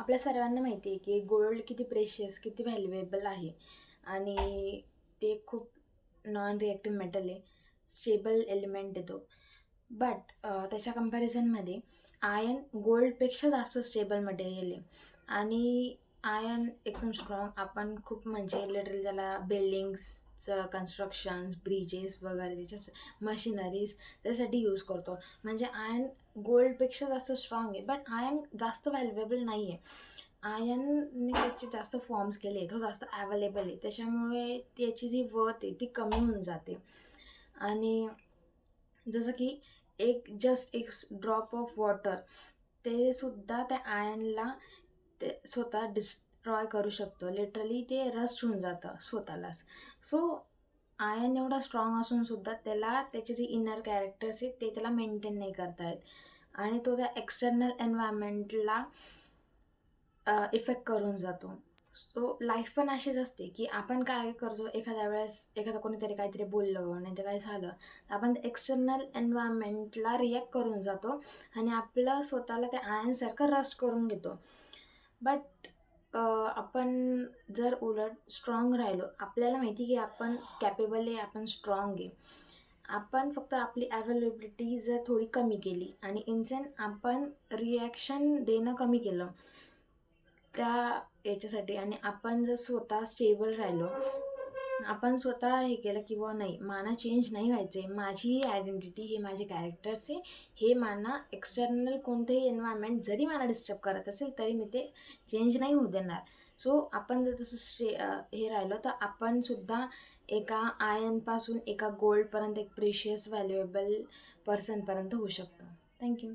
आपल्या सर्वांना माहिती आहे की गोल्ड किती प्रेशियस, किती व्हॅल्युएबल आहे आणि ते खूप नॉन रिॲक्टिव्ह मेटल आहे, स्टेबल एलिमेंट आहे तो. बट त्याच्या कंपॅरिझनमध्ये आयन गोल्डपेक्षा जास्त स्टेबल मटेरियल आहे आणि आयन एकदम स्ट्रॉंग. आपण खूप म्हणजे लिटरली त्याला बिल्डिंग्सचं कन्स्ट्रक्शन्स, ब्रिजेस वगैरे त्याच्या मशिनरीज त्यासाठी यूज करतो. म्हणजे आयन गोल्डपेक्षा जास्त स्ट्रॉंग आहे, बट आयन जास्त व्हॅल्युएबल नाही आहे. आयनने त्याचे जास्त फॉर्म्स केले, तो जास्त अवेलेबल आहे, त्याच्यामुळे त्याची जी वर्थ आहे ती कमी होऊन जाते. आणि जसं की एक ड्रॉप ऑफ वॉटर ते सुद्धा त्या आयनला ते स्वतः डिस्ट्रॉय करू शकतो. लिटरली ते रस्ट होऊन जातं स्वतःलाच. सो आयन एवढा स्ट्रॉंग असून सुद्धा त्याला त्याचे जे इनर कॅरेक्टर्स आहेत ते त्याला मेंटेन नाही करता येत आणि तो त्या एक्सटर्नल एन्व्हायरमेंटला इफेक्ट करून जातो. सो लाईफ पण अशीच असते की आपण काय करतो, एखाद्या वेळेस एखादं कोणीतरी काहीतरी बोललं नाही तर काय झालं तर आपण एक्सटर्नल एन्व्हायरमेंटला रिॲक्ट करून जातो आणि आपलं स्वतःला त्या आयनसारखं रस्ट करून घेतो. बट आपण जर उलट स्ट्रॉंग राहिलो, आपल्याला माहिती की आपण कॅपेबल आहे, आपण स्ट्रॉंग आहे, आपण फक्त आपली अवेलेबिलिटी जर थोडी कमी केली आणि इन्सेन आपण रिॲक्शन देणं कमी केलं त्या याच्यासाठी आणि आपण जर स्वतः स्टेबल राहिलो, आपण स्वतः हे केलं की बुवा नाही, मला चेंज नाही व्हायचं आहे, माझी ही आयडेंटिटी, हे माझे कॅरेक्टर्स आहे, हे मला एक्सटर्नल कोणतेही एन्व्हायरमेंट जरी मला डिस्टर्ब करत असेल तरी मी ते चेंज नाही होऊ देणार. सो आपण जर तसं हे राहिलो तर आपण सुद्धा एका आयनपासून एका गोल्डपर्यंत एक प्रेशियस व्हॅल्युएबल पर्सनपर्यंत होऊ शकतो. थँक्यू.